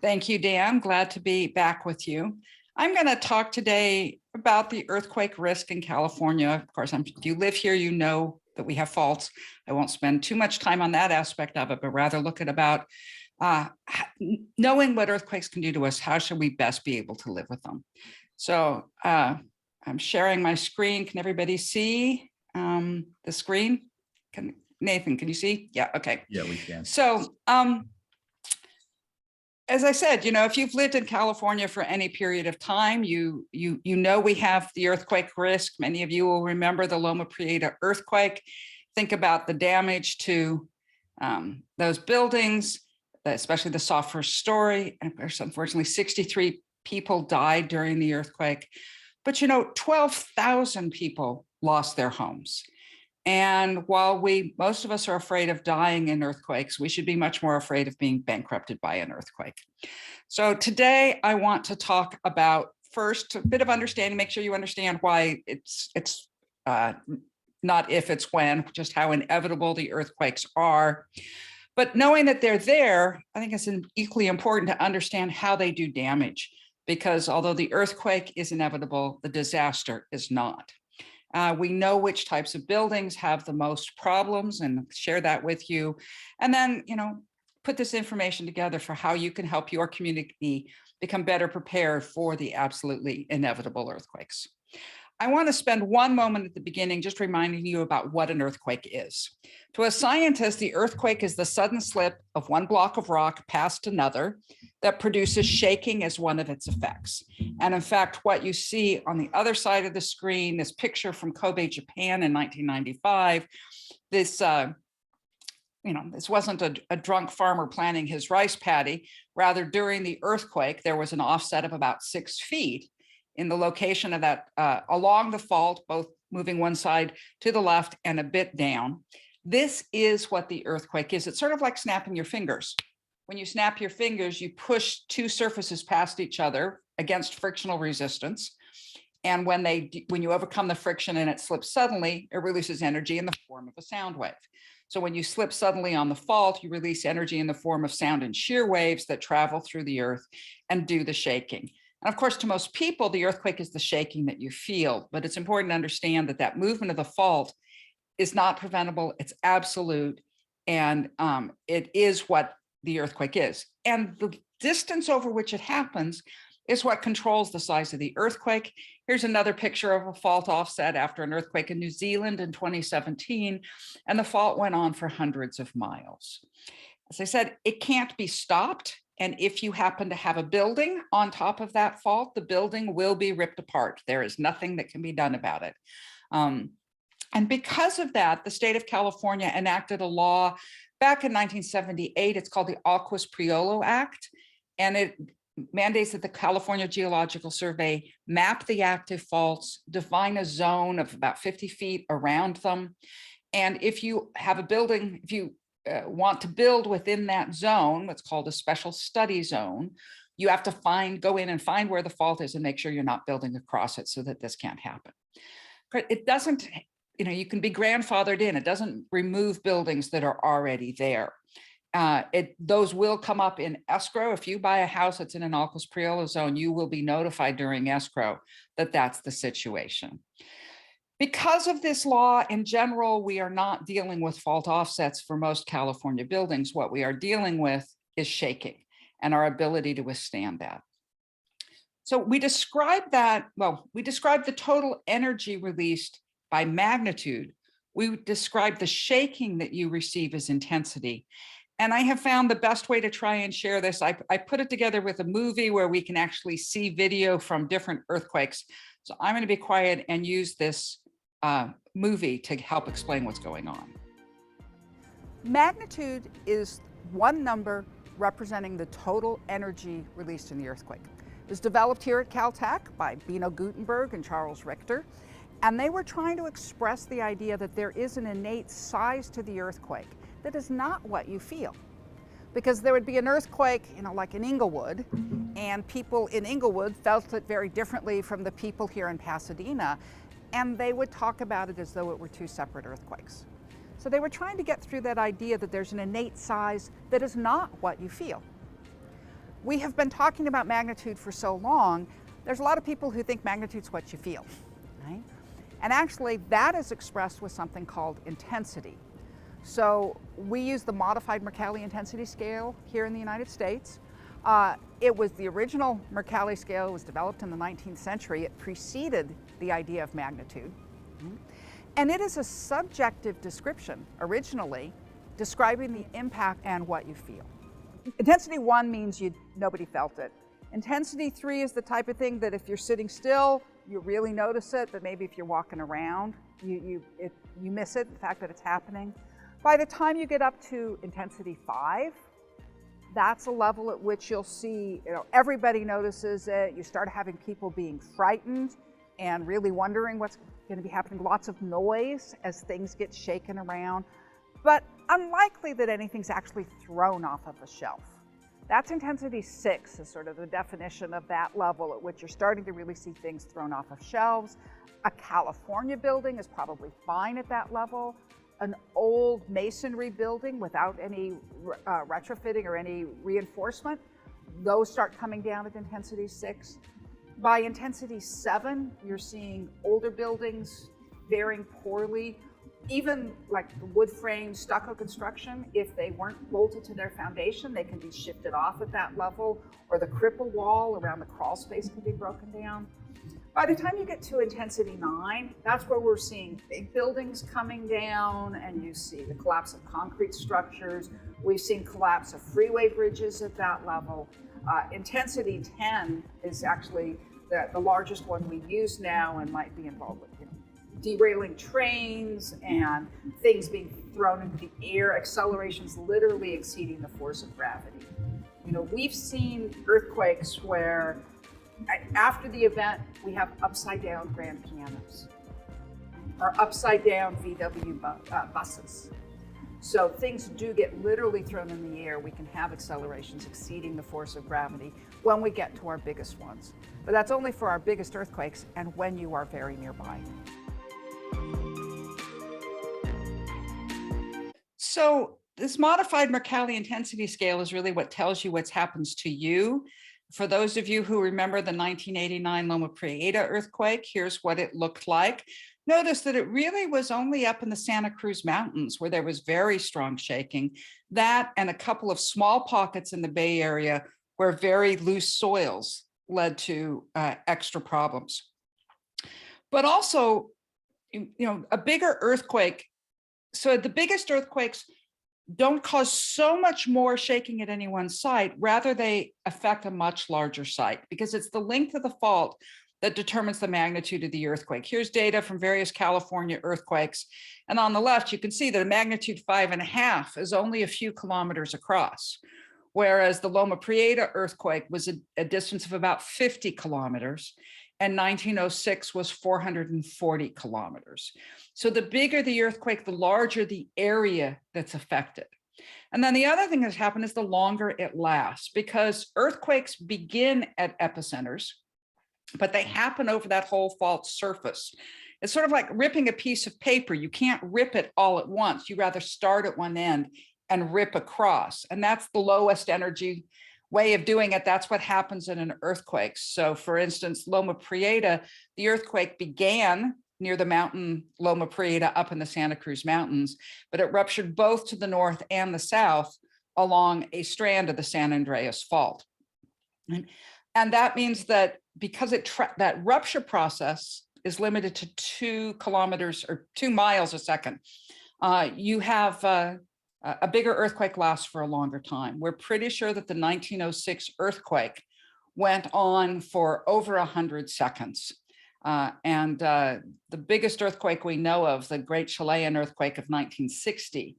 Thank you, Dan. Glad to be back with you. I'm going to talk today about the earthquake risk in California. Of course, if you live here, you know that we have faults. I won't spend too much time on that aspect of it, but rather look at about knowing what earthquakes can do to us. How should we best be able to live with them? So I'm sharing my screen. Can everybody see the screen? Nathan, can you see? Yeah, okay. Yeah, we can. So as I said, if you've lived in California for any period of time, you know we have the earthquake risk. Many of you will remember the Loma Prieta earthquake. Think about the damage to those buildings, especially the soft first story. And of course, unfortunately, 63 people died during the earthquake. But 12,000 people lost their homes. And while most of us are afraid of dying in earthquakes, we should be much more afraid of being bankrupted by an earthquake. So today I want to talk about first a bit of understanding, make sure you understand why it's not if, it's when, just how inevitable the earthquakes are. But knowing that they're there, I think it's equally important to understand how they do damage, because although the earthquake is inevitable, the disaster is not. We know which types of buildings have the most problems and share that with you. And then, put this information together for how you can help your community become better prepared for the absolutely inevitable earthquakes. I want to spend one moment at the beginning just reminding you about what an earthquake is. To a scientist, the earthquake is the sudden slip of one block of rock past another that produces shaking as one of its effects. And in fact, what you see on the other side of the screen, this picture from Kobe, Japan in 1995, this wasn't a drunk farmer planting his rice paddy. Rather, during the earthquake, there was an offset of about 6 feet in the location of that along the fault, both moving one side to the left and a bit down. This is what the earthquake is. It's sort of like snapping your fingers. When you snap your fingers, you push two surfaces past each other against frictional resistance. And when you overcome the friction and it slips suddenly, it releases energy in the form of a sound wave. So when you slip suddenly on the fault, you release energy in the form of sound and shear waves that travel through the earth and do the shaking. And of course, to most people, the earthquake is the shaking that you feel, but it's important to understand that that movement of the fault is not preventable, it's absolute, and it is what the earthquake is. And the distance over which it happens is what controls the size of the earthquake. Here's another picture of a fault offset after an earthquake in New Zealand in 2017, and the fault went on for hundreds of miles. As I said, it can't be stopped. And if you happen to have a building on top of that fault, the building will be ripped apart. There is nothing that can be done about it. And because of that, the state of California enacted a law back in 1978. It's called the Aquas Priolo Act. And it mandates that the California Geological Survey map the active faults, define a zone of about 50 feet around them. And if you have a building, if you want to build within that zone, what's called a special study zone, you have to go in and find where the fault is and make sure you're not building across it so that this can't happen. But it doesn't, you can be grandfathered in. It doesn't remove buildings that are already there. Those will come up in escrow. If you buy a house that's in an Aquas Priolo zone, you will be notified during escrow that that's the situation. Because of this law, in general, we are not dealing with fault offsets for most California buildings. What we are dealing with is shaking and our ability to withstand that. So we describe the total energy released by magnitude. We describe the shaking that you receive as intensity. And I have found the best way to try and share this, I put it together with a movie where we can actually see video from different earthquakes. So I'm going to be quiet and use this movie to help explain what's going on. Magnitude is one number representing the total energy released in the earthquake. It was developed here at Caltech by Bino Gutenberg and Charles Richter, and they were trying to express the idea that there is an innate size to the earthquake that is not what you feel. Because there would be an earthquake, like in Inglewood, and people in Inglewood felt it very differently from the people here in Pasadena, and they would talk about it as though it were two separate earthquakes. So they were trying to get through that idea that there's an innate size that is not what you feel. We have been talking about magnitude for so long, there's a lot of people who think magnitude's what you feel, right? And actually that is expressed with something called intensity. So we use the modified Mercalli intensity scale here in the United States. It was the original Mercalli scale. It was developed in the 19th century. It preceded the idea of magnitude. And it is a subjective description, originally, describing the impact and what you feel. Intensity 1 means nobody felt it. Intensity 3 is the type of thing that if you're sitting still, you really notice it, but maybe if you're walking around, you miss it, the fact that it's happening. By the time you get up to intensity 5, that's a level at which you'll see, everybody notices it. You start having people being frightened and really wondering what's going to be happening. Lots of noise as things get shaken around, but unlikely that anything's actually thrown off of a shelf. That's intensity 6 is sort of the definition of that level at which you're starting to really see things thrown off of shelves. A California building is probably fine at that level. An old masonry building without any retrofitting or any reinforcement, those start coming down at intensity 6. By intensity 7, you're seeing older buildings faring poorly. Even like the wood frame stucco construction, if they weren't bolted to their foundation, they can be shifted off at that level, or the cripple wall around the crawl space can be broken down. By the time you get to intensity 9, that's where we're seeing big buildings coming down, and you see the collapse of concrete structures. We've seen collapse of freeway bridges at that level. Intensity 10 is actually the largest one we use now and might be involved with derailing trains and things being thrown into the air, accelerations literally exceeding the force of gravity. We've seen earthquakes where after the event, we have upside down grand pianos or upside down VW buses. So things do get literally thrown in the air. We can have accelerations exceeding the force of gravity when we get to our biggest ones. But that's only for our biggest earthquakes and when you are very nearby. So this modified Mercalli intensity scale is really what tells you what happens to you. For those of you who remember the 1989 Loma Prieta earthquake, here's what it looked like. Notice that it really was only up in the Santa Cruz Mountains where there was very strong shaking. That and a couple of small pockets in the Bay Area where very loose soils led to extra problems. But also, a bigger earthquake. So the biggest earthquakes don't cause so much more shaking at any one site, rather they affect a much larger site because it's the length of the fault that determines the magnitude of the earthquake. Here's data from various California earthquakes. And on the left, you can see that a magnitude 5.5 is only a few kilometers across, whereas the Loma Prieta earthquake was a distance of about 50 kilometers. And 1906 was 440 kilometers. So the bigger the earthquake, the larger the area that's affected. And then the other thing that's happened is the longer it lasts, because earthquakes begin at epicenters, but they happen over that whole fault surface. It's sort of like ripping a piece of paper. You can't rip it all at once. You rather start at one end and rip across. And that's the lowest energy way of doing it. That's what happens in an earthquake. So for instance, Loma Prieta, the earthquake began near the mountain Loma Prieta up in the Santa Cruz Mountains, but it ruptured both to the north and the south along a strand of the San Andreas Fault. And that means that because that rupture process is limited to 2 kilometers or 2 miles a second, you have a bigger earthquake lasts for a longer time. We're pretty sure that the 1906 earthquake went on for over 100 seconds. And the biggest earthquake we know of, the Great Chilean earthquake of 1960,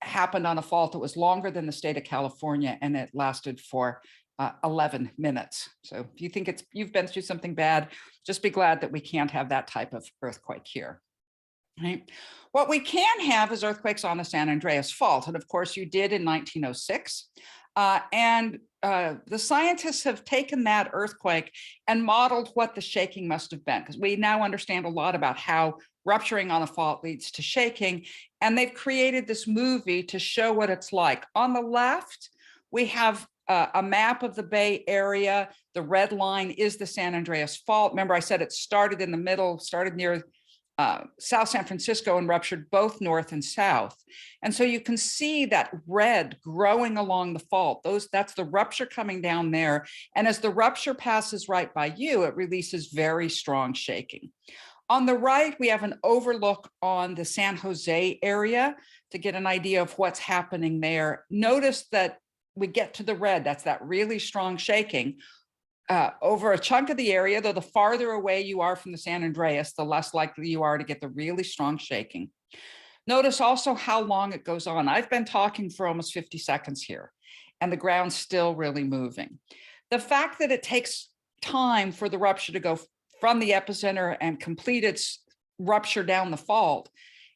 happened on a fault that was longer than the state of California, and it lasted for 11 minutes. So if you think you've been through something bad, just be glad that we can't have that type of earthquake here. Right. What we can have is earthquakes on the San Andreas Fault. And of course you did in 1906. The scientists have taken that earthquake and modeled what the shaking must have been, because we now understand a lot about how rupturing on a fault leads to shaking. And they've created this movie to show what it's like. On the left, we have a map of the Bay Area. The red line is the San Andreas Fault. Remember, I said it started in the middle, started near South San Francisco and ruptured both north and south. And so you can see that red growing along the fault. That's the rupture coming down there. And as the rupture passes right by you, it releases very strong shaking. On the right, we have an overlook on the San Jose area to get an idea of what's happening there. Notice that we get to the red, that's that really strong shaking. Over a chunk of the area, though the farther away you are from the San Andreas, the less likely you are to get the really strong shaking. Notice also how long it goes on. I've been talking for almost 50 seconds here, and the ground's still really moving. The fact that it takes time for the rupture to go from the epicenter and complete its rupture down the fault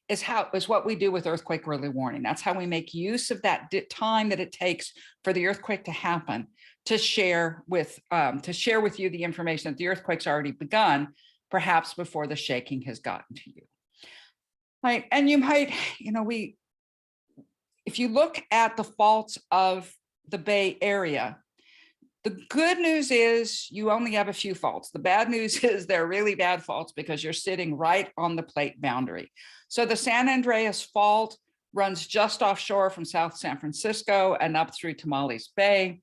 is what we do with earthquake early warning. That's how we make use of that time that it takes for the earthquake to happen to share with you the information that the earthquake's already begun, perhaps before the shaking has gotten to you. Right, and you might, if you look at the faults of the Bay Area, the good news is you only have a few faults. The bad news is they're really bad faults because you're sitting right on the plate boundary. So the San Andreas Fault runs just offshore from South San Francisco and up through Tamales Bay.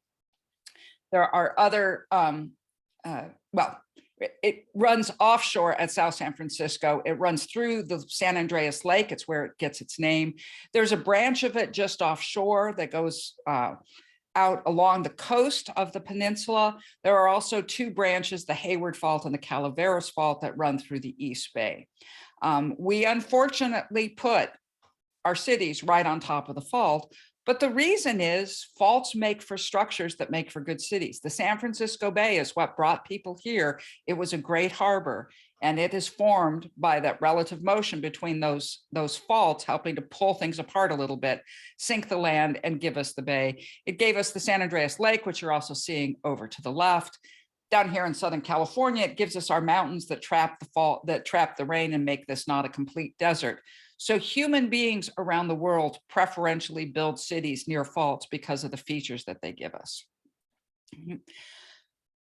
There are other, it runs offshore at South San Francisco. It runs through the San Andreas Lake. It's where it gets its name. There's a branch of it just offshore that goes out along the coast of the peninsula. There are also two branches, the Hayward Fault and the Calaveras Fault, that run through the East Bay. We unfortunately put our cities right on top of the fault, but the reason is faults make for structures that make for good cities. The San Francisco Bay is what brought people here. It was a great harbor, and it is formed by that relative motion between those faults, helping to pull things apart a little bit, sink the land, and give us the bay. It gave us the San Andreas Lake, which you're also seeing over to the left. Down here in Southern California, it gives us our mountains that trap the rain and make this not a complete desert. So human beings around the world preferentially build cities near faults because of the features that they give us.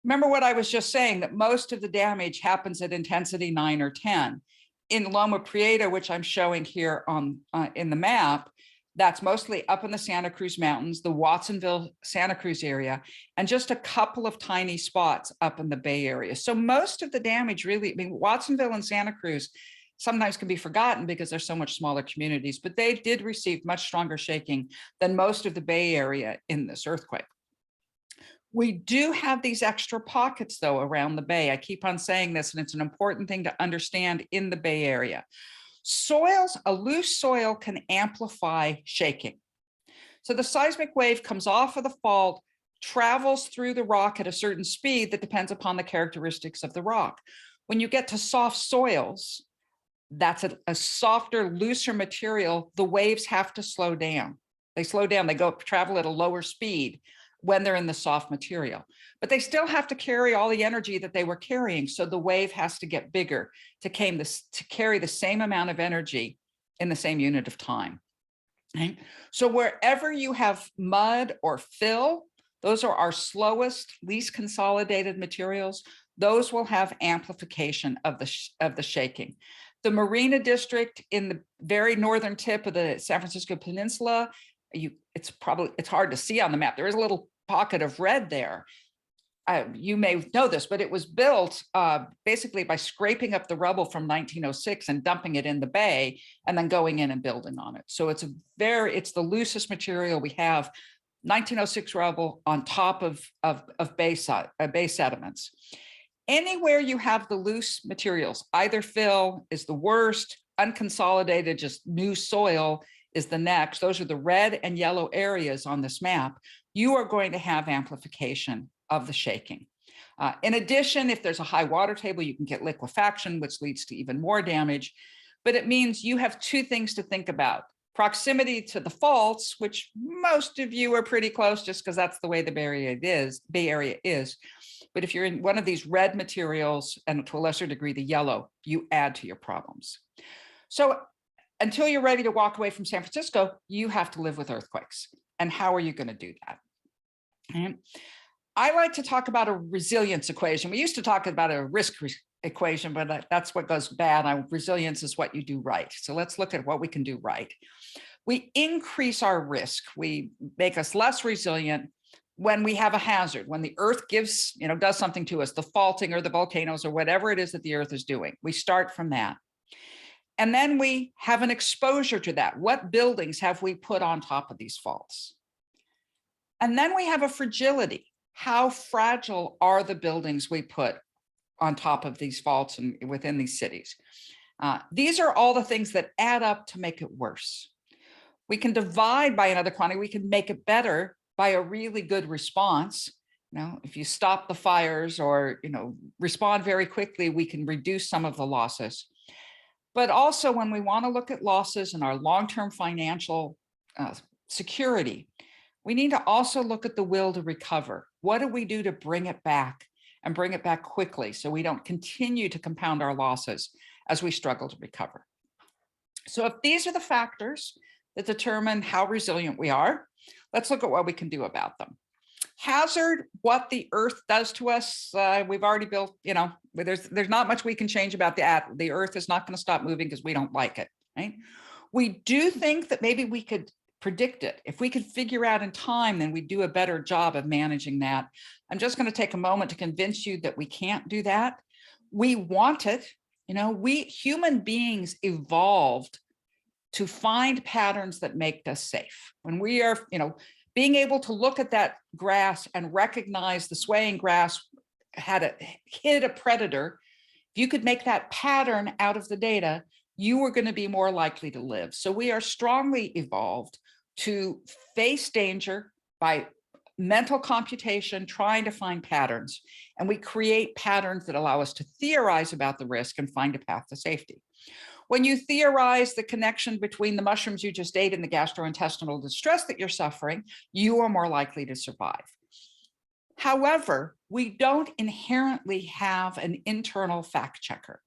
Remember what I was just saying, that most of the damage happens at intensity 9 or 10. In Loma Prieta, which I'm showing here on in the map, that's mostly up in the Santa Cruz Mountains, the Watsonville, Santa Cruz area, and just a couple of tiny spots up in the Bay Area. So most of the damage really, Watsonville and Santa Cruz sometimes can be forgotten because they're so much smaller communities, but they did receive much stronger shaking than most of the Bay Area in this earthquake. We do have these extra pockets, though, around the Bay. I keep on saying this, and it's an important thing to understand in the Bay Area. Soils, a loose soil can amplify shaking. So the seismic wave comes off of the fault, travels through the rock at a certain speed that depends upon the characteristics of the rock. When you get to soft soils, that's a softer, looser material, the waves have to slow down. They slow down, they travel at a lower speed when they're in the soft material, but they still have to carry all the energy that they were carrying. So the wave has to get bigger to carry the same amount of energy in the same unit of time. Okay? So wherever you have mud or fill, those are our slowest, least consolidated materials. Those will have amplification of the shaking. The Marina District in the very northern tip of the San Francisco Peninsula, it's hard to see on the map. There is a little pocket of red there. You may know this, but it was built basically by scraping up the rubble from 1906 and dumping it in the bay and then going in and building on it. So it's the loosest material we have, 1906 rubble on top of bay sediments. Anywhere you have the loose materials, either fill is the worst, unconsolidated, just new soil is the next. Those are the red and yellow areas on this map. You are going to have amplification of the shaking. In addition, if there's a high water table, you can get liquefaction, which leads to even more damage. But it means you have two things to think about. Proximity to the faults, which most of you are pretty close just because that's the way the Bay Area is. But if you're in one of these red materials, and to a lesser degree, the yellow, you add to your problems. So until you're ready to walk away from San Francisco, you have to live with earthquakes. And how are you going to do that? And I like to talk about a resilience equation. We used to talk about a risk equation, but that's what goes bad. Resilience is what you do right. So let's look at what we can do right. We increase our risk. We make us less resilient when we have a hazard, when the earth gives, does something to us, the faulting or the volcanoes or whatever it is that the earth is doing. We start from that. And then we have an exposure to that. What buildings have we put on top of these faults? And then we have a fragility. How fragile are the buildings we put on top of these faults and within these cities? These are all the things that add up to make it worse. We can divide by another quantity. We can make it better by a really good response. If you stop the fires or respond very quickly, we can reduce some of the losses. But also when we want to look at losses and our long-term financial security, we need to also look at the will to recover. What do we do to bring it back and bring it back quickly so we don't continue to compound our losses as we struggle to recover? So if these are the factors that determine how resilient we are, let's look at what we can do about them. Hazard, what the earth does to us, we've already built, there's not much we can change about that. The earth is not going to stop moving because we don't like it, right? We do think that maybe we could predict it. If we could figure out in time, then we'd do a better job of managing that. I'm just going to take a moment to convince you that we can't do that. We want it. We human beings evolved to find patterns that make us safe. When we are, being able to look at that grass and recognize the swaying grass had hit a predator, if you could make that pattern out of the data, you were going to be more likely to live. So we are strongly evolved to face danger by mental computation, trying to find patterns. And we create patterns that allow us to theorize about the risk and find a path to safety. When you theorize the connection between the mushrooms you just ate and the gastrointestinal distress that you're suffering, you are more likely to survive. However, we don't inherently have an internal fact checker,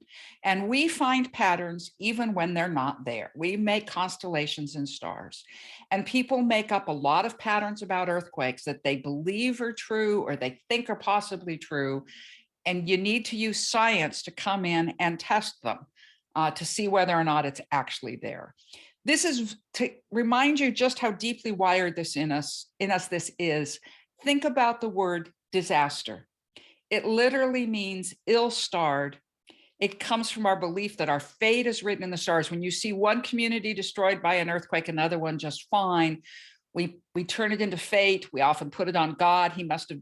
and we find patterns even when they're not there. We make constellations and stars, and people make up a lot of patterns about earthquakes that they believe are true or they think are possibly true, and you need to use science to come in and test them to see whether or not it's actually there. This is to remind you just how deeply wired this in us this is. Think about the word disaster. It literally means ill-starred. It comes from our belief that our fate is written in the stars. When you see one community destroyed by an earthquake, another one just fine, we turn it into fate. We often put it on God. He must have,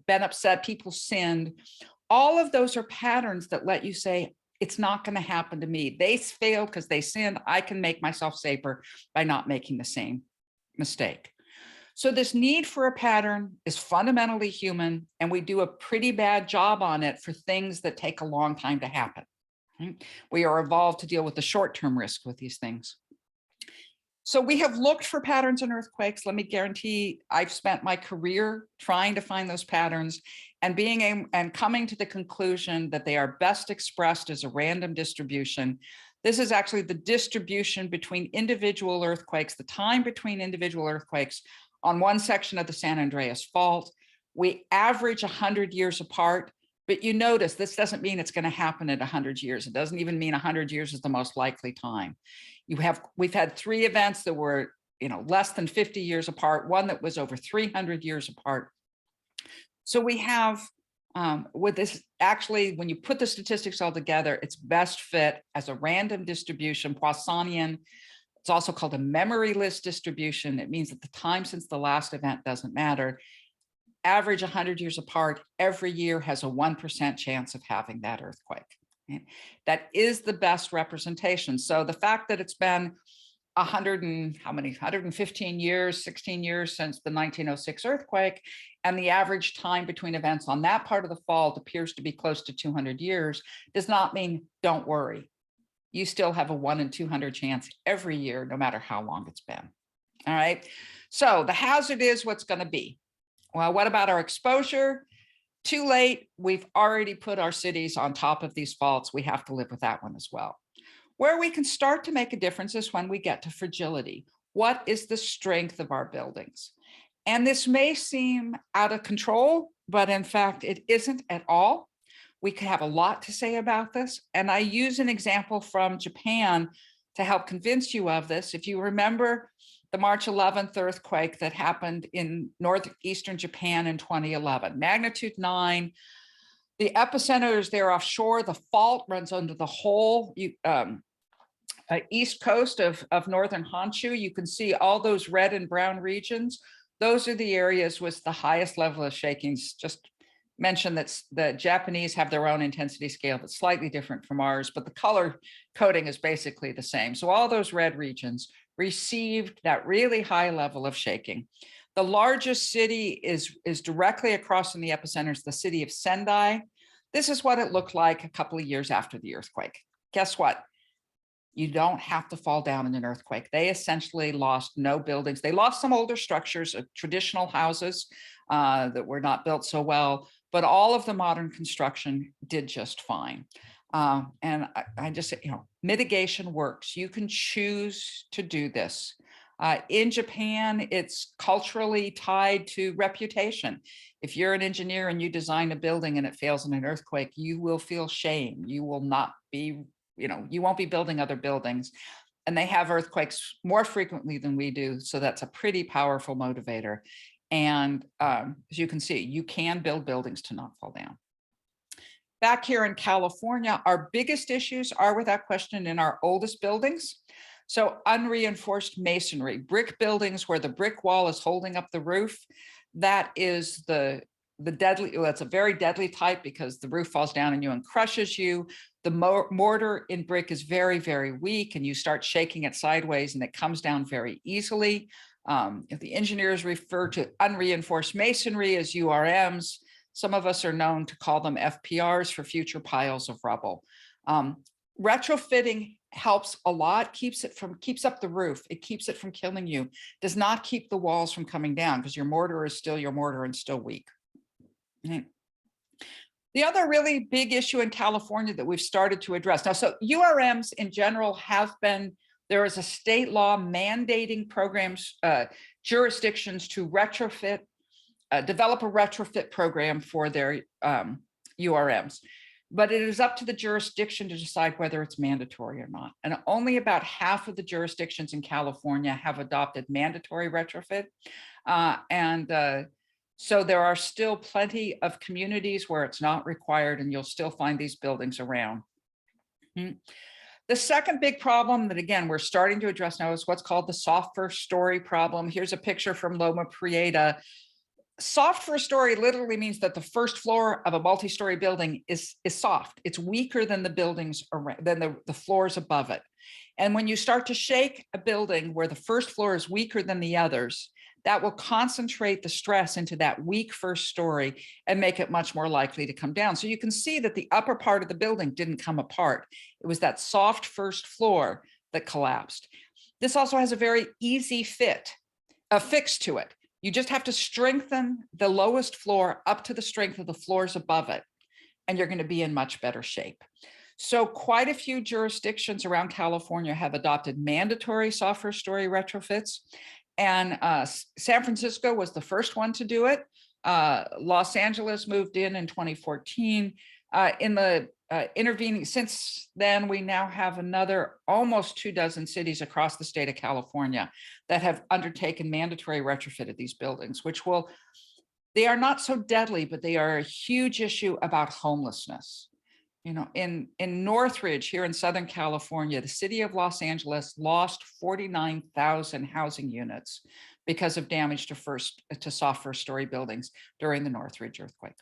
been upset. People sinned. All of those are patterns that let you say, it's not going to happen to me. They failed because they sinned. I can make myself safer by not making the same mistake. So this need for a pattern is fundamentally human, and we do a pretty bad job on it for things that take a long time to happen. We are evolved to deal with the short-term risk with these things. So we have looked for patterns in earthquakes. Let me guarantee I've spent my career trying to find those patterns and coming to the conclusion that they are best expressed as a random distribution. This is actually the distribution between individual earthquakes, the time between individual earthquakes on one section of the San Andreas Fault. We average 100 years apart, but you notice this doesn't mean it's going to happen at 100 years. It doesn't even mean 100 years is the most likely time. We've had 3 events that were, less than 50 years apart, one that was over 300 years apart. So we have with this, actually, when you put the statistics all together, it's best fit as a random distribution, Poissonian. It's also called a memoryless distribution. It means that the time since the last event doesn't matter. Average 100 years apart, every year has a 1% chance of having that earthquake. That is the best representation. So the fact that it's been 115 years, 16 years since the 1906 earthquake, and the average time between events on that part of the fault appears to be close to 200 years, does not mean don't worry. You still have a 1 in 200 chance every year, no matter how long it's been. All right. So the hazard is what's going to be. Well, what about our exposure? Too late. We've already put our cities on top of these faults. We have to live with that one as well. Where we can start to make a difference is when we get to fragility. What is the strength of our buildings? And this may seem out of control, but in fact, it isn't at all. We could have a lot to say about this. And I use an example from Japan to help convince you of this. If you remember the March 11th earthquake that happened in northeastern Japan in 2011, magnitude 9, the epicenter is there offshore. The fault runs under the whole east coast of northern Honshu. You can see all those red and brown regions. Those are the areas with the highest level of shakings. Just mention that the Japanese have their own intensity scale that's slightly different from ours, but the color coding is basically the same. So all those red regions received that really high level of shaking. The largest city is directly across from the epicenter, is the city of Sendai. This is what it looked like a couple of years after the earthquake. Guess what? You don't have to fall down in an earthquake. They essentially lost no buildings. They lost some older structures, traditional houses that were not built so well, but all of the modern construction did just fine. And I just say, mitigation works. You can choose to do this. In Japan, it's culturally tied to reputation. If you're an engineer and you design a building and it fails in an earthquake, you will feel shame. You will not be, you won't be building other buildings. And they have earthquakes more frequently than we do. So that's a pretty powerful motivator. And as you can see, you can build buildings to not fall down. Back here in California, our biggest issues are without question in our oldest buildings. So unreinforced masonry, brick buildings where the brick wall is holding up the roof. That is the deadly, that's a very deadly type because the roof falls down on you and crushes you. The mortar in brick is very, very weak and you start shaking it sideways and it comes down very easily. If the engineers refer to unreinforced masonry as URMs, some of us are known to call them FPRs for future piles of rubble. Retrofitting helps a lot, keeps up the roof. It keeps it from killing you, does not keep the walls from coming down because your mortar is still your mortar and still weak. The other really big issue in California that we've started to address now, so URMs in general have been, there is a state law mandating programs, jurisdictions to retrofit, develop a retrofit program for their URMs. But it is up to the jurisdiction to decide whether it's mandatory or not. And only about half of the jurisdictions in California have adopted mandatory retrofit. So there are still plenty of communities where it's not required and you'll still find these buildings around. The second big problem that, again, we're starting to address now is what's called the soft first story problem. Here's a picture from Loma Prieta. Soft first story literally means that the first floor of a multi-story building is soft. It's weaker than the buildings around, than the floors above it. And when you start to shake a building where the first floor is weaker than the others, that will concentrate the stress into that weak first story and make it much more likely to come down. So you can see that the upper part of the building didn't come apart. It was that soft first floor that collapsed. This also has a very easy fix to it. You just have to strengthen the lowest floor up to the strength of the floors above it, and you're going to be in much better shape. So quite a few jurisdictions around California have adopted mandatory soft first story retrofits. And San Francisco was the first one to do it. Los Angeles moved in 2014. In the intervening, since then, we now have another almost 24 cities across the state of California that have undertaken mandatory retrofit of these buildings, which will, they are not so deadly, but they are a huge issue about homelessness. In Northridge here in Southern California, the city of Los Angeles lost 49,000 housing units because of damage to soft first story buildings during the Northridge earthquake.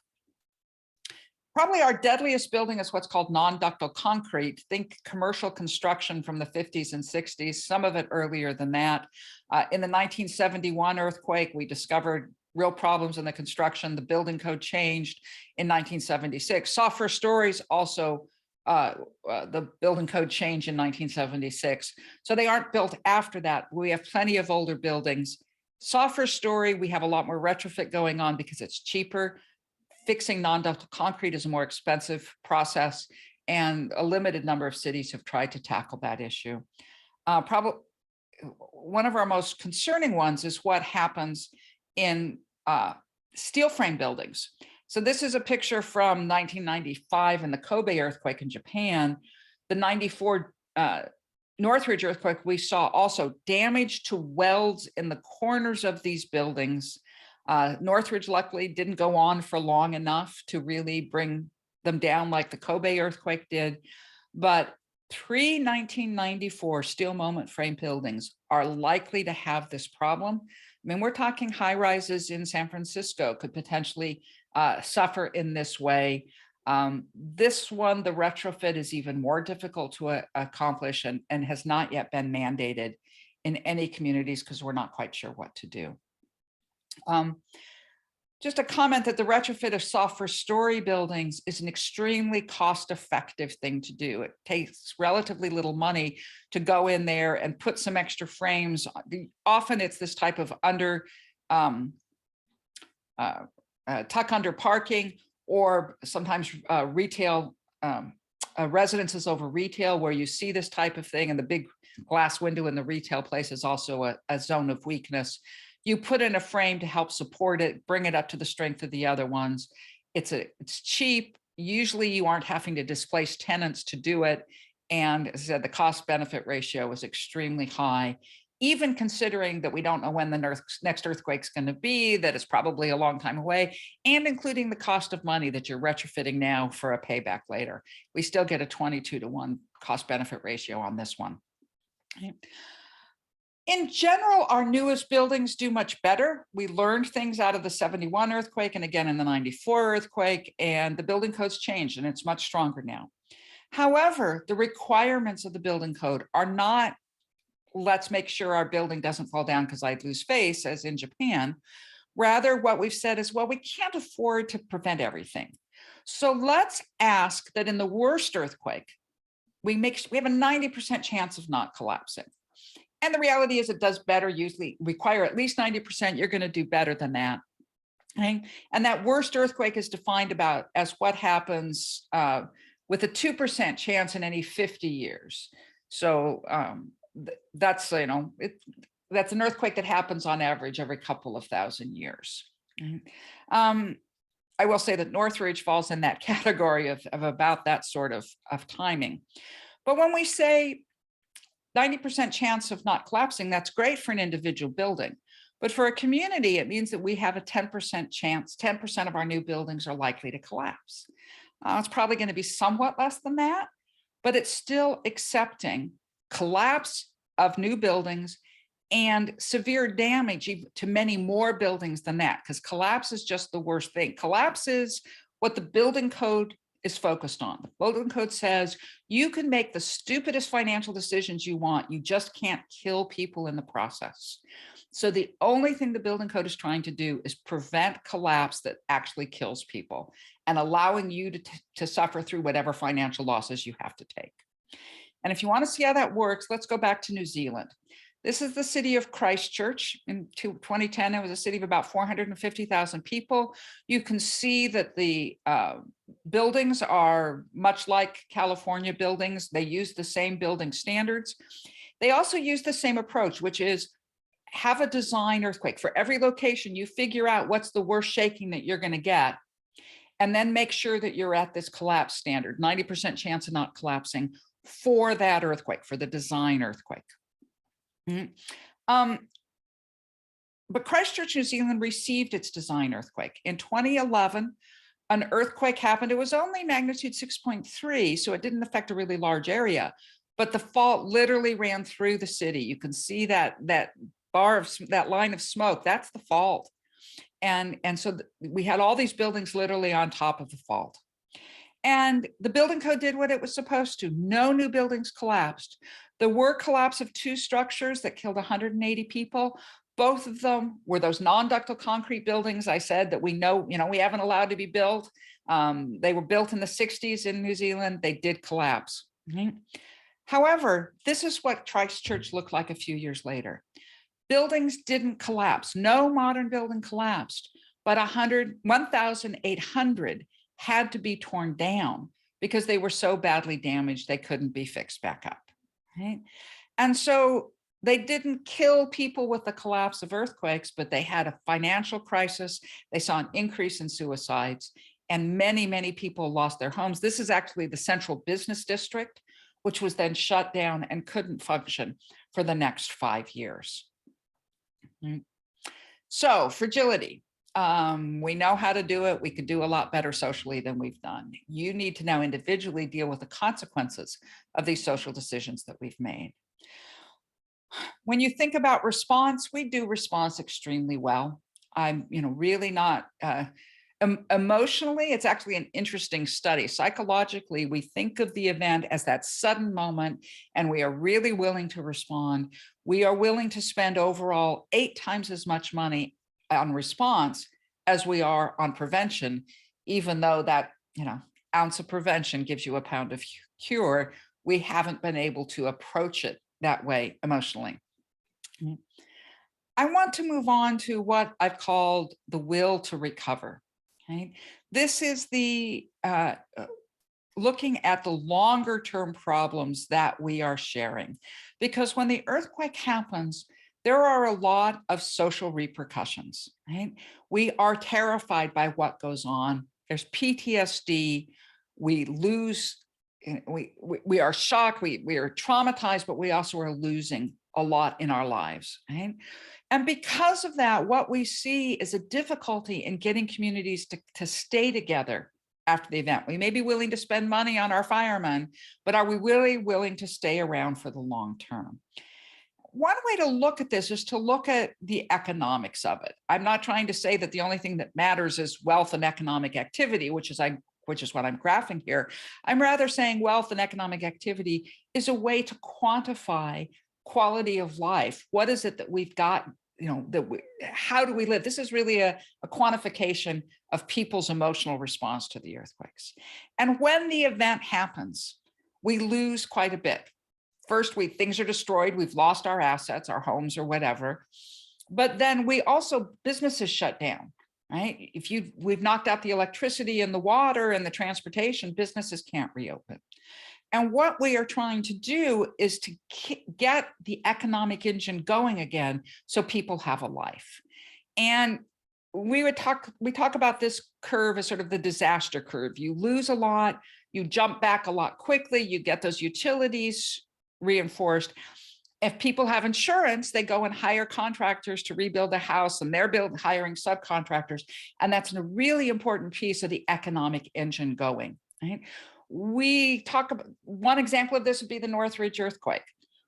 Probably our deadliest building is what's called non-ductile concrete. Think commercial construction from the 50s and 60s, some of it earlier than that. In the 1971 earthquake, we discovered real problems in the construction. The building code changed in 1976. Soft first stories also, the building code changed in 1976. So they aren't built after that. We have plenty of older buildings. Soft first story, we have a lot more retrofit going on because it's cheaper. Fixing non-ductile concrete is a more expensive process, and a limited number of cities have tried to tackle that issue. Probably one of our most concerning ones is what happens in steel frame buildings. So this is a picture from 1995 in the Kobe earthquake in Japan. The 94 Northridge earthquake, we saw also damage to welds in the corners of these buildings. Northridge luckily didn't go on for long enough to really bring them down like the Kobe earthquake did. But pre-1994 steel moment frame buildings are likely to have this problem. I mean, we're talking high rises in San Francisco could potentially suffer in this way. This one, the retrofit is even more difficult to accomplish and has not yet been mandated in any communities because we're not quite sure what to do. Just a comment that the retrofit of soft first story buildings is an extremely cost-effective thing to do. It takes relatively little money to go in there and put some extra frames. Often it's this type of tuck under parking, or sometimes retail residences over retail, where you see this type of thing, and the big glass window in the retail place is also a zone of weakness. You put in a frame to help support it, bring it up to the strength of the other ones. It's cheap. Usually you aren't having to displace tenants to do it. And as I said, the cost benefit ratio is extremely high, even considering that we don't know when the next earthquake's going to be, that it's probably a long time away, and including the cost of money that you're retrofitting now for a payback later. We still get a 22-to-1 cost benefit ratio on this one. In general, our newest buildings do much better. We learned things out of the 71 earthquake and again in the 94 earthquake, and the building code's changed and it's much stronger now. However, the requirements of the building code are not, let's make sure our building doesn't fall down because I'd lose face, as in Japan. Rather, what we've said is, well, we can't afford to prevent everything. So let's ask that in the worst earthquake, we have a 90% chance of not collapsing. And the reality is it does better, usually require at least 90%, you're gonna do better than that. Okay? And that worst earthquake is defined about as what happens with a 2% chance in any 50 years. So that's, that's an earthquake that happens on average every couple of thousand years. I will say that Northridge falls in that category of about that sort of timing. But when we say 90% chance of not collapsing, that's great for an individual building. But for a community, it means that we have a 10% chance, 10% of our new buildings are likely to collapse. It's probably going to be somewhat less than that, but it's still accepting collapse of new buildings and severe damage to many more buildings than that, because collapse is just the worst thing. Collapse is what the building code is focused on. The building code says you can make the stupidest financial decisions you want, you just can't kill people in the process. So the only thing the building code is trying to do is prevent collapse that actually kills people and allowing you to suffer through whatever financial losses you have to take. And if you want to see how that works, let's go back to New Zealand. This is the city of Christchurch. In 2010, it was a city of about 450,000 people. You can see that the buildings are much like California buildings. They use the same building standards. They also use the same approach, which is have a design earthquake. For every location, you figure out what's the worst shaking that you're going to get, and then make sure that you're at this collapse standard, 90% chance of not collapsing for that earthquake, for the design earthquake. But Christchurch, New Zealand received its design earthquake. In 2011, an earthquake happened. It was only magnitude 6.3, so it didn't affect a really large area, but the fault literally ran through the city. You can see that bar of that line of smoke, that's the fault. And so we had all these buildings literally on top of the fault. And the building code did what it was supposed to. No new buildings collapsed. There were collapse of 2 structures that killed 180 people. Both of them were those non-ductile concrete buildings I said that we know, we haven't allowed to be built. They were built in the 60s in New Zealand. They did collapse. However, this is what Christchurch looked like a few years later. Buildings didn't collapse. No modern building collapsed, but 1,800 had to be torn down because they were so badly damaged they couldn't be fixed back up. Right? And so they didn't kill people with the collapse of earthquakes, but they had a financial crisis. They saw an increase in suicides, and many, many people lost their homes. This is actually the central business district, which was then shut down and couldn't function for the next 5 years. So fragility, we know how to do it. We could do a lot better socially than we've done. You need to now individually deal with the consequences of these social decisions that we've made. When you think about response, we do response extremely well. I'm, really not emotionally, it's actually an interesting study. Psychologically, we think of the event as that sudden moment, and we are really willing to respond. We are willing to spend overall 8 times as much money on response as we are on prevention, even though that, ounce of prevention gives you a pound of cure. We haven't been able to approach it that way emotionally. I want to move on to what I've called the will to recover. Okay, this is the looking at the longer term problems that we are sharing, because when the earthquake happens, there are a lot of social repercussions. Right? We are terrified by what goes on. There's PTSD. We lose. We are shocked. We are traumatized, but we also are losing a lot in our lives. Right? And because of that, what we see is a difficulty in getting communities to stay together after the event. We may be willing to spend money on our firemen, but are we really willing to stay around for the long term? One way to look at this is to look at the economics of it. I'm not trying to say that the only thing that matters is wealth and economic activity, which is what I'm graphing here. I'm rather saying wealth and economic activity is a way to quantify quality of life. What is it that we've got? How do we live? This is really a quantification of people's emotional response to the earthquakes. And when the event happens, we lose quite a bit. First, things are destroyed. We've lost our assets, our homes or whatever. But then businesses shut down, right? We've knocked out the electricity and the water and the transportation, businesses can't reopen. And what we are trying to do is to get the economic engine going again so people have a life. And we talk about this curve as sort of the disaster curve. You lose a lot, you jump back a lot quickly, you get those utilities reinforced. If people have insurance, they go and hire contractors to rebuild a house, and they're hiring subcontractors. And that's a really important piece of the economic engine going, right? We talk about one example of this would be the Northridge earthquake.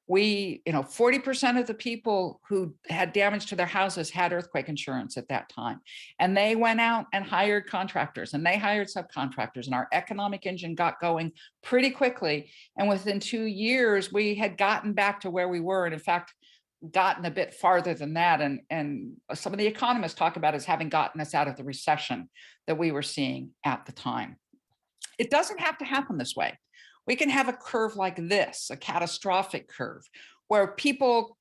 40% of the people who had damage to their houses had earthquake insurance at that time. And they went out and hired contractors, and they hired subcontractors, and our economic engine got going pretty quickly. And within 2 years, we had gotten back to where we were. And in fact, gotten a bit farther than that. And some of the economists talk about as having gotten us out of the recession that we were seeing at the time. It doesn't have to happen this way. We can have a curve like this, a catastrophic curve, where people,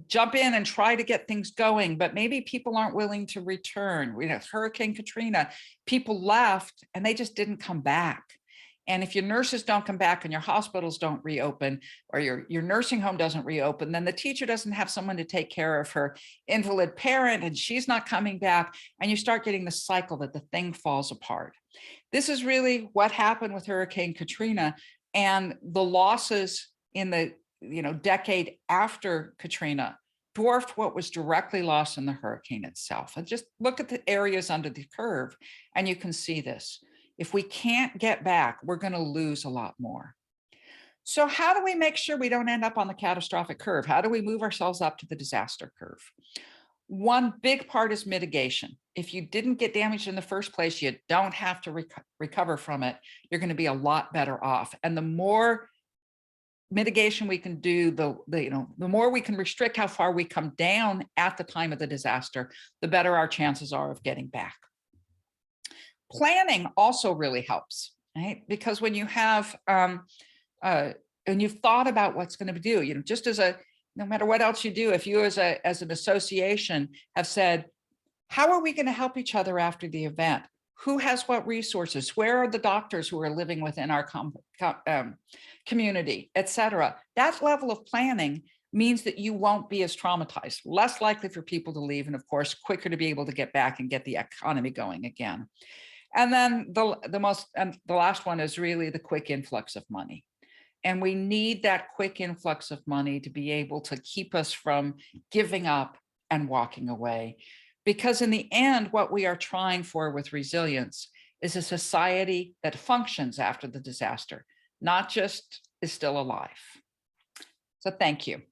jump in and try to get things going, but maybe people aren't willing to return. We had Hurricane Katrina, people left and they just didn't come back. And if your nurses don't come back and your hospitals don't reopen, or your nursing home doesn't reopen, then the teacher doesn't have someone to take care of her invalid parent, and she's not coming back. And you start getting the cycle that the thing falls apart. This is really what happened with Hurricane Katrina, and the losses in the decade after Katrina dwarfed what was directly lost in the hurricane itself. And just look at the areas under the curve, and you can see this. If we can't get back, we're going to lose a lot more. So how do we make sure we don't end up on the catastrophic curve? How do we move ourselves up to the disaster curve? One big part is mitigation. If you didn't get damaged in the first place, you don't have to recover from it. You're going to be a lot better off. And the more mitigation we can do, the more we can restrict how far we come down at the time of the disaster, the better our chances are of getting back. Planning also really helps, right? Because when you have, and you've thought about what's going to do, just as no matter what else you do, if you as an association have said, how are we going to help each other after the event? Who has what resources? Where are the doctors who are living within our community, et cetera? That level of planning means that you won't be as traumatized, less likely for people to leave, and of course, quicker to be able to get back and get the economy going again. And then the last one is really the quick influx of money. And we need that quick influx of money to be able to keep us from giving up and walking away. Because in the end, what we are trying for with resilience is a society that functions after the disaster, not just is still alive. So thank you.